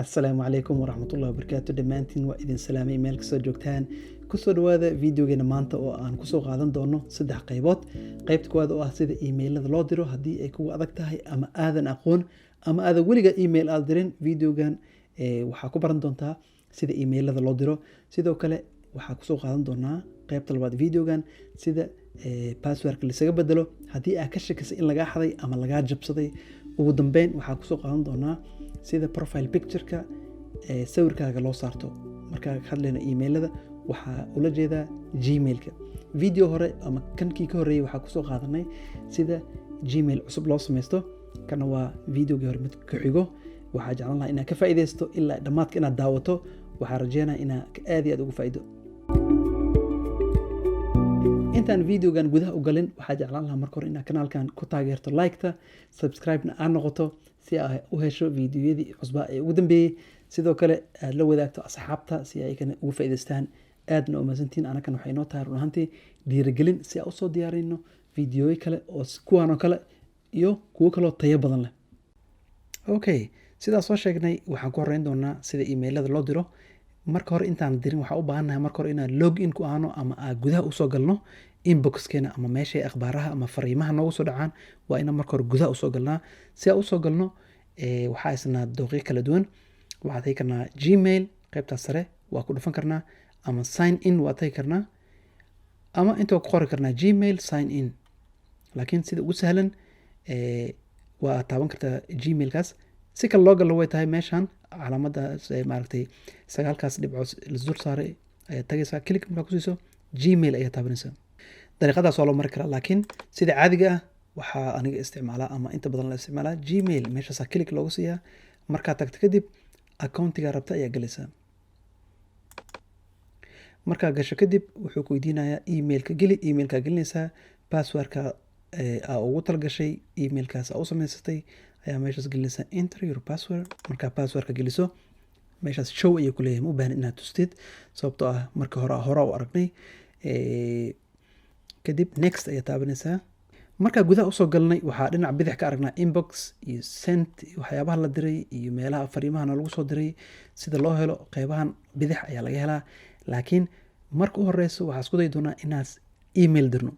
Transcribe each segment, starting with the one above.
Asalaamu calaykum waraxmatullahi wabarakaatu dhammaantiin waa idin salaamay meel kastoo joogtaan kusoo dhawaada videogeena maanta oo aan kusoo qaadan doono 3 qaybood. Qaybta koowaad oo ah sida emailada loo diro haddii ay kugu adag tahay ama aadan aqoon ama aadan weliga email aad dirin. Videogan waxaa ku baran doontaa sida emailada loo diro. Sidoo kale waxaa kusoo qaadan doonaa qaybta labaad videogan sida passwordka lisaga bedelo haddii aad ka shakisay in lagaa xaday ama lagaa jabsaday. Ugu dambeyn waxaa kusoo qaadan doonaa sida profile picture-ka sawirkaaga loo saarto marka ka hadlayna emailada waxaa ula jeedaa gmail-ka. Video hore ama kankii ka horeeyay waxaa kusoo qaadanay sida gmail cusub loo samaysto. Kana waa videogii hore mid ku xigo. Waxaa jeclaan lahaa inaad ka faa'iideysto ilaa dhammaadka inaad daawato. Waxaa rajeynayaa inaad aad iyo aad uga faa'iido. intaan videogan gudaha u galin waxaa jeclaan lahaa marka hore inaad kanaalkan ku taageerto like-ta, subscribe-na aad noqoto si aad u hesho videoyadii cusba ee ugu dambeeyay. Sidoo kale aad la wadaagto asxaabta si ay kana uga faa'iideystaan. aadna u mahadsantiin. Anakan waxay noo tahay run ahaantii dhiirigelin si aan u soo diyaarino videoyo kale oo kuwan oo kale iyo kuwo kale oo tayo badan leh. Okay, sidaas soo sheegnay waxaan ku horeyn doonaa sida emailada loo diro. Marka hore intaan dirin waxaan u baahanahay marka hore inaan login ku aano ama aan gudaha u soo galno inbox-keena ama meesha akhbaaraha ama fariimaha noogu soo dhacaan. Waa inaan marka hore gudaha u soo galnaa. Si aan u soo galno waxaa isna dooqyo kala duwan. Waxaad tagi karnaa Gmail qaybta sare waa ku dhufan karnaa ama sign in waa tagi karnaa ama inta ku qori karnaa Gmail sign in. Laakiin sida ugu sahlan waa taaban kartaa Gmail-kaas. Si kale loo galo way tahay meeshan calaamadda maaragtay sagaalkaas dhibcood la dur saaray ayaa tagaysaa click markaa ku siiso Gmail ayaa taabanaysaa. dariiqadaas waa loo mari karaa laakiin sida caadiga ah waxaa aniga isticmaalaa ama inta badan la isticmaalaa Gmail. meeshaas click loogu siiyaa. markaa tagto kadib accountiga rabta ayaa galaysaa. markaa gasho kadib wuxuu ku weydiinayaa emailka geli. emailka gelinaysaa passwordka aa ugu talgashay emailkaas aa u samaysatay ayaa meeshaas gelinaysaa enter your password. markaa passwordka geliso meeshaas show ayuu ku leeyahay. ma u baahan inaad tustid sababtoo ah marka hore u aragnay. kadib next ayaa taabanaysaa. markaa gudaha usoo galnay waxaa dhinac bidix ka aragnaa inbox iyo sent waxyaabaha la diray iyo meelaha fariimahana lagu soo diray. sida loo helo qaybahan bidix ayaa laga helaa. laakiin marka u horeyso waxaa isku day doonaa inaad email dirno.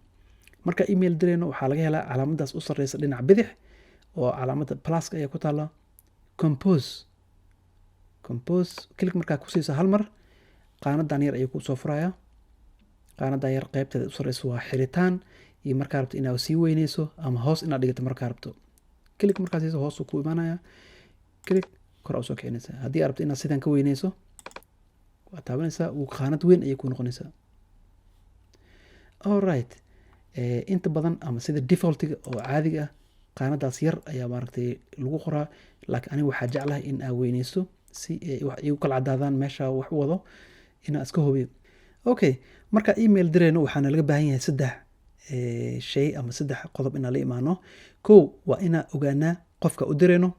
marka email dirayno waxaa laga helaa calaamadaas u sarreysa dhinac bidix oo calaamadda pluska ayaa ku taala compose click markaa ku siiso hal mar qaanadan yar ayuu ku soo furayaa. qaanadan yar qaybteeda u sarreysa waa xiritaan iyo markaa rabto inaad sii weyneyso ama hoos inaad dhigato markaa rabto. click markaa siiso hoos ku imaanaya. click kor u soo kicinaysaa. haddii aad rabto inaad sidan ka weyneyso waa taabanaysaa. uu qaanad weyn ayay ku noqonaysaa. all right, inta badan ama sida defaultiga oo caadiga ah qaanadaas yar ayaa maaragtay lagu qoraa. laakiin aniga waxaa jeclahay in aad weyneyso si wax igu kala cadaadaan meesha wax u wado inaan iska hubiyo. okay, marka email dirayno waxaana laga baahan yahay 3 shay ama 3 qodob inaan la imaano. kow waa inaan ogaanaa qofka u dirayno.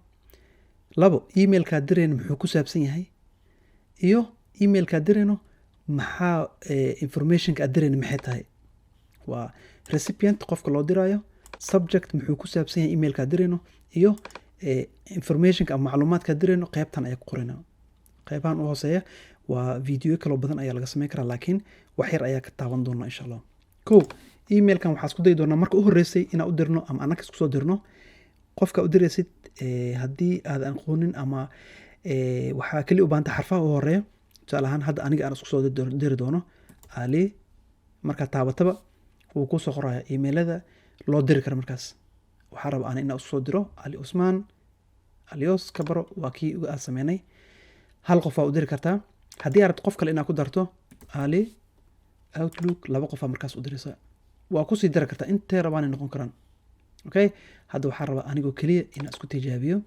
2 emailka dirayno muxuu ku saabsan yahay iyo emailka dirayno maxaa informationka aad dirayno maxay tahay. waa recipient qofka loo diraayo, subject muxuu ku saabsan yahay emailka dirayno iyo informationka ama macluumaadka dirayno qaybtan ayaa ku qoraynaa. qaybahan u hooseeya waa video kale badan ayaa laga sameyn karaa laakiin wax yar ayaa ka taaban doona insha Allah. kow emailkan waxaa isku day doonaa marka u horeysay inaan u dirno ama anaka isku soo dirno qofka u diraysid. haddii aad aqoonin ama waxaa kali u baahanta xarfaha u horeeya. tusaale ahaan hadda aniga aan isku soo diri doono ali. markaa taabataba wuu ku soo qorayaa emailada loo diri karo. markaas waxaa raba aan inaan isku soo diro ali usmaan alios kabaro waa kii aan sameynay. hal qof waa u diri kartaa. haddii aad rabto qof kale inaad ku darto ali outlook 2 qof markaas u diraysa waa ku sii diri kartaa intee rabaan ay noqon karaan. okay, hadda waxaa rabaa anigoo kaliya inaan isku tijaabiyo.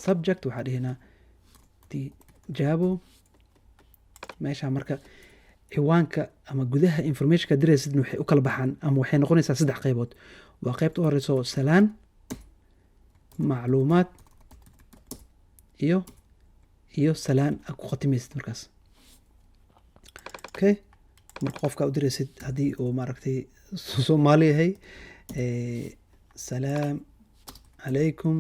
subject waxaa dhihinaa tijaabo. meesha marka ciwaanka ama gudaha informationka diraysid waxay u kala baxaan ama waxay noqonaysaa 3 qaybood. waa qaybta u horeyso salaan, macluumaad iyo salaan aad ku khatimaysid markaas. okay, marka qofka u diraysid haddii uu maaragtay Soomaali yahay salaam calaykum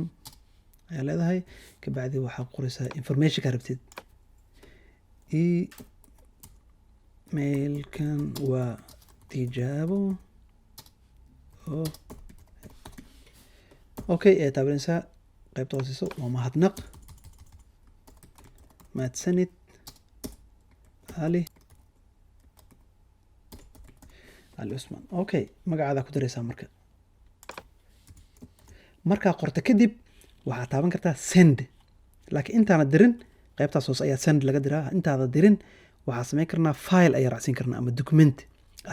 ayaa leedahay kabacdi waxaa qoraysaa information kaa rabtid emailkan waa tijaabo oo okay ee taabanaysaa qaybta hooseyso waa mahadnaq mahadsanid ali cusman okay magacaada ku daraysaa markaa qorta kadib waxaa taaban kartaa send laakiin intaana dirin qaybtaas hoose ayaa send laga diraa intaada dirin waxaa samayn karnaa file ayaa raacsin karnaa ama document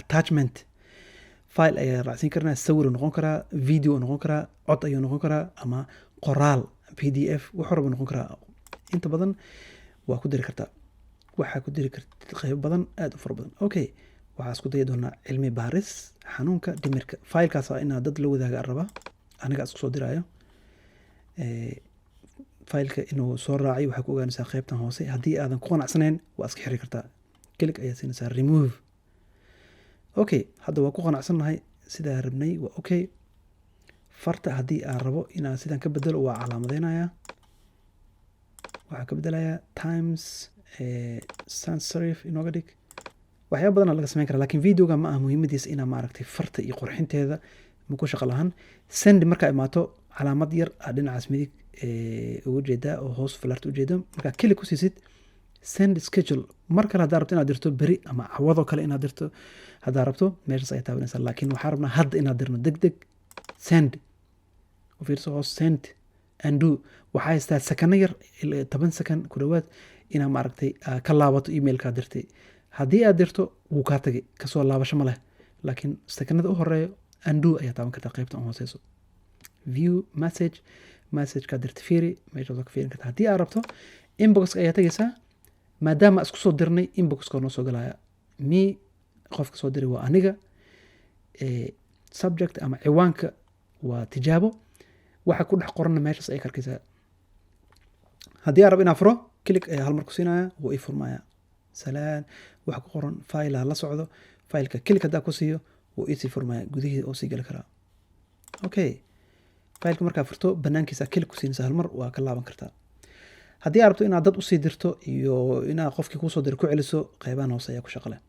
attachment file ayaa raacsin karnaa sawir noqon karaa video noqon karaa cod ayuu noqon karaa ama qoraal pdf wax walba noqon karaa inta badan waa ku diri kartaa waxaa ku diri kartid qaybo badan aad u fara badan okay waxaa isku dayi doonaa cilmi baaris xanuunka dhimirka filekaas inaa dad la wadaaga raba aniga isku soo diraayo fileka inuu soo raacay waxaa ku ogaanaysaa qaybtan hoose haddii aadan ku qanacsanayn waa iska xiri kartaa kelig ayaa siinaysaa remove okay hadda waa ku qanacsannahay sidaa rabnay waa okay farta haddii aan rabo inaan sidan ka bedelo waa calaamadeynayaa waxaa ka bedelayaa times sans serif inooga dhig waxyaaba badana laga samayn karaa lakin videoga ma aha muhiimadiisa inaa maaragtay farta iyo qurxinteeda maku shaqo lahan send markaa imaato calaamad yar aa dhinacaas midig ugu jeedaa oo hoos falaarta ujeeda markaa keli ku siisid send schedule mar kale haddaa rabto inaad dirto beri ama cawado kale inaad dirto haddaa rabto meeshaas ayaa taabanaysaa laakiin waxaa rabnaa hadda inaad dirno deg deg send u fiirso hoos send undo waxaa haystaa sakano yar 10 sakan ku dhawaad inaa maaragtay ka laabato emailkaa dirtay haddii aad dirto wuu kaa tagay kasoo laabasho ma leh laakiin sakanada u horeeyo undo ayaa taaban kartaa qaybta aan hooseyso view messageka dirta fiiri meeshaas ka fiirin kartaa haddii aad rabto inboxka ayaa tagaysaa maadaama isku soo dirnay inboxka noo soo galaya qofka soo diray waa aniga subject ama ciwaanka waa tijaabo waxa ku dhex qorana meeshaas ay karkaysaa haddii aan rabo inaan furo click ayaa hal mar ku siinaya wuu ii furmaya salaan waxa ku qoran file la socdo fileka click haddaa ku siiyo wuu iisii furmaya gudihiisa oo sii gali karaa okay fileka markaa furto banaankiisa click ku siinaysa hal mar waa ka laaban kartaa haddii aad rabto inaad dad usii dirto iyo inaad qofkii kuusoo diray ku celiso qaybahan hoose ayaa ku shaqo leh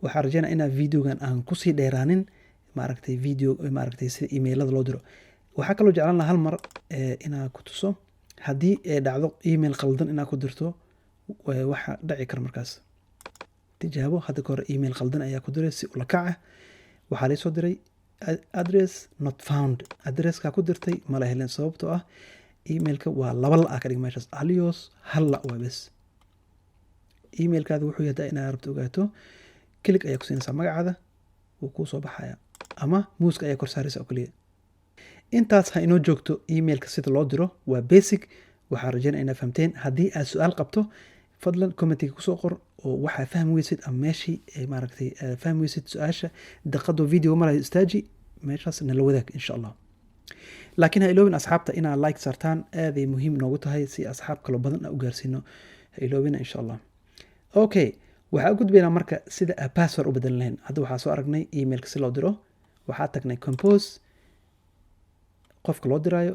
waxaan rajeynaa inaa videogan aan kusii dheeraanin maaragtay sida emailada loo diro waxaa kaloo jeclaan lahaa hal mar inaa ku tuso haddii ay dhacdo email qaldan inaa ku dirto waxa dhaci kara markaas tijaabo hadda ka hore email qaldan ayaa ku diray si ula kac ah waxaa laysoo diray address not found addresska ku dirtay mala helin sababtoo ah emailka waa laba la ka dhig meeshaas alios hal la waa bes emailkaada wuxuu yahay inaad rabto ogaato click ayaa ku siinaysaa magacaada wuu kuu soo baxaya ama muuska ayaa kor saaraysa oo kaliya intaas ha inoo joogto emailka sida loo diro waa basic waxaa rajeynaya inaad fahamteen haddii aad su-aal qabto fadlan commentiga kusoo qor oo waxaa fahmi weysid ama meeshii maaragtay fahmi weysid su-aasha daqadoo video marayo istaaji meeshaas nala wadaag insha allah laakiin ha iloobin asxaabta inaad like saartaan aaday muhiim noogu tahay si asxaab kaloo badan aan u gaarsiino ha iloobina insha allah okay waxaa u gudbaynaa marka sida password u bedelan lahayn hadda waxaa soo aragnay emailka si loo diro waxaa tagnay compose qofka loo diraayo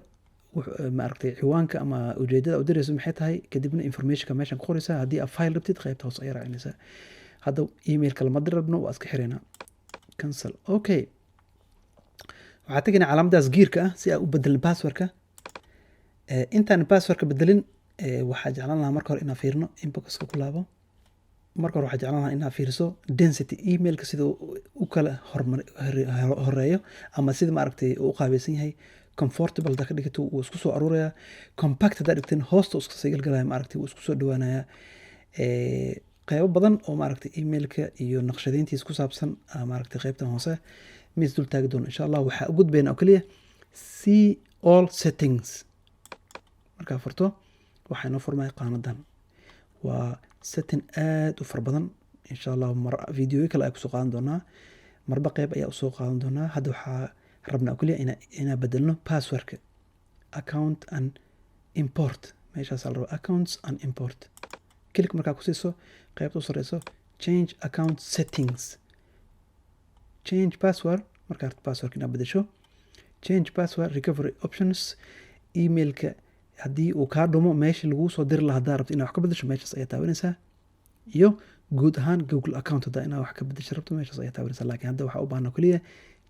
maaragtay ciwaanka ama ujeedada u dirayso maxay tahay kadibna informationka meeshan ku qoraysaa haddii aad file rabtid qaybta hoose ayaa raacinaysaa hadda emailka lama dir rabno waa iska xiraynaa cancel okay waxaa tegaynaa calaamadaas giirka ah si aad u bedelin passwordka intaan passwordka bedelin waxaa jeclaan lahaa marka hore inaan fiirino inboxka ku laabo marka hore waxaa jeclaan lahaa inaad fiiriso density emailka sida u kala horeeyo ama sida maaragtay uu u qaabaysan yahay comfortable hadaa ka dhigto wuu isku soo aruuraya compact hadaa dhigtin hoosta iska sii galgalaya maaragtay wuu isku soo dhawaanaya qaybo badan oo maaragtay emailka iyo naqshadeyntiisa ku saabsan maaragtay qaybtan hoose mis dul taagi doono insha allah waxaa u gudbayna oo kaliya see all settings markaa furto waxaa inoo furmaya qaanadan waa setting aad u fara badan insha allah videoyo kale ay kusoo qaadan doonaa marba qayb ayaa usoo qaadan doonaa hadda waxaa rabnaa oo kaliya inaa bedelno passwordka account and import meeshaas la rabo accounts and import click markaa ku siiso qaybta u sareyso change account settings change password markaa passwordka inaad bedesho change password recovery options emailka haddii uu kaa dhumo meesha laguu soo diri lahaa haddaa rabto inaad wax ka bedesho meeshaas ayaa taabanaysaa, iyo guud ahaan Google account haddaa inaad wax ka bedesho rabto meeshaas ayaa taabanaysaa. laakiin hadda waxaa u baahnaa keliya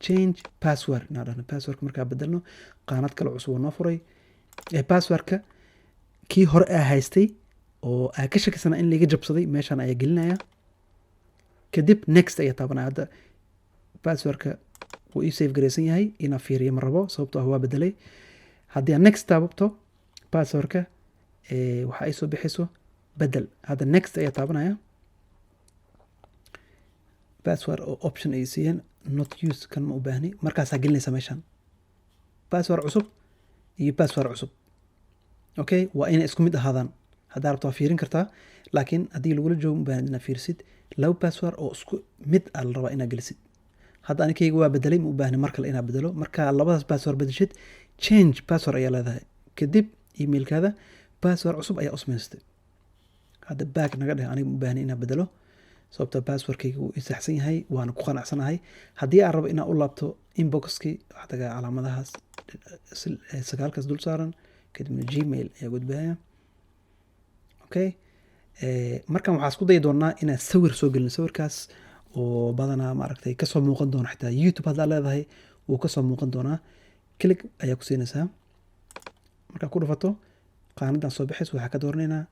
change password inaan dhahno. passwordka markaa bedelno qaanad kale cusub oo noo furay. passwordka kii hore aa haystay oo aa ka shakisana in laga jabsaday meeshaan ayaa gelinaya, kadib next ayaa taabanaya. hadda passwordka wuu ii save garaysan yahay, inaa fiiriyo ma rabo sababtoo ah waa bedelay. haddii aan next taabto passwordka waxa ay soo bixayso bedel. hadda next ayaa taabanaya. password oo option ay siiyeen not use kan ma u baahni, markaasaa gelinaysa meeshaan password cusub iyo password cusub. okay, waa inay isku mid ahaadaan. haddaa rabto waa fiirin kartaa, laakiin haddii lagula joogo ma baahni inaad fiirsid. laba password oo isku mid aa la rabaa inaad gelisid. hadda anikayga waa bedelay, ma u baahni mar kale inaad bedelo. markaa labadaas password bedeshid change password ayaa leedahay, kadib emailkaada password cusub ayaa u samaystay. hadda back naga dheh, aniga ma u baahni inaad bedelo sababta passwordkayga wuu isaxsan yahay, waana ku qanacsanahay. haddii aan rabo inaad u laabto inboxkii waxaa tagaa calaamadahaas 9 dul saaran, kadibna gmail ayaa gudbaya. okay, markan waxaa isku dayi doonaa inaad sawir soo gelin. sawirkaas oo badanaa maaragtay kasoo muuqan doona, xitaa YouTube haddaa leedahay wuu kasoo muuqan doonaa. click ayaa ku siinaysaa. markaa ku dhufato qaanadan soo baxaysa waxaa ka dooranaynaa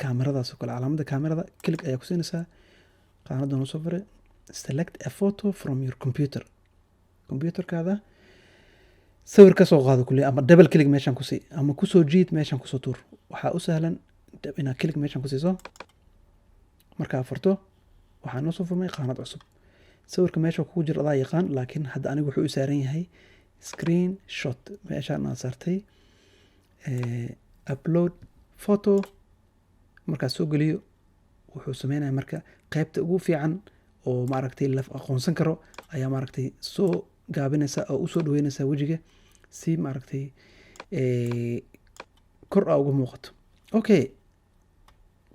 kaamiradaas oo kale, calaamada kaamirada click ayaa ku siinaysaa. qaanadan usoo fare select a photo from your computer. computerkaada sawir ka soo qaado kulli, ama double click meeshaan ku sii, ama kusoo jiid meeshaan kusoo tuur. waxaa u sahlan inaad click meeshaan ku siiso. markaa furto waxaa noo soo furmay qaanad cusub. sawirka meesha kugu jira adaa yaqaan, laakiin hadda anigu wuxuu u saaran yahay screen shot. meeshaan aan saartay upload photo. markaa soo geliyo wuxuu sameynaya marka qaybta ugu fiican oo maaragtay la aqoonsan karo ayaa maaragtay soo gaabinaysa oo usoo dhaweynaysa wejiga si maaragtay kor aa uga muuqato. okay,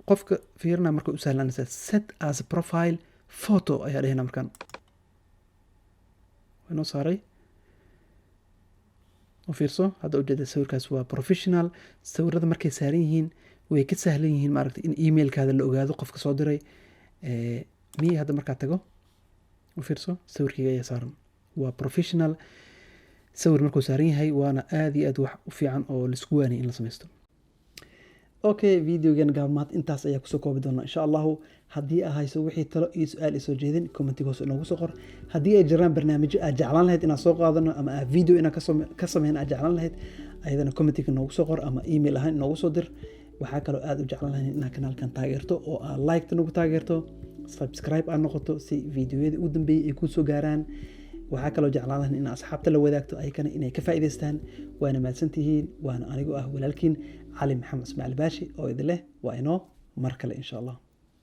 qofka fiirina marka u sahlanaysa set as profile photo ayaa dhahayna. markaan waa noo saaray u fiirso. hadda ujeeda sawirkaas waa professional. sawirada markay saaran yihiin way ka sahlan yihiin maaragtay in emailkaada la ogaado qofka soo diray. miya hadda markaa tago u fiirso, sawirkayga ayaa saaran, waa professional sawir markuu saaran yahay, waana aad iyo aad wax u fiican oo laisku waaniyay in la samaysto. okay, videogan gaalmaad intaas ayaa kusoo koobi doona insha allahu. haddii aa hayso wixii talo iyo su-aal isoo jeedin commentiga hoose inoogu soo qor. haddii ay jiraan barnaamijyo aad jeclaan lahayd inaan soo qaadano, ama aa video inaan ka sameyn aad jeclaan lahayd, ayadana commentiga inoogu soo qor ama email ahaan inoogu soo dir. waxaa kaloo aad u jeclaan lahayd inaad kanaalkan taageerto oo aa like-ta nagu taageerto, subscribe aad noqoto si videoyada u dambeeyay ay kuu soo gaaraan. waxaa kaloo jeclaan lahayd in asxaabta la wadaagto ayakana inay ka faa'iidaystaan. waana mahadsantihiin. waana anigoo ah walaalkiin cali maxamed ismaaciil baashi oo idin leh waa inoo mar kale insha allah.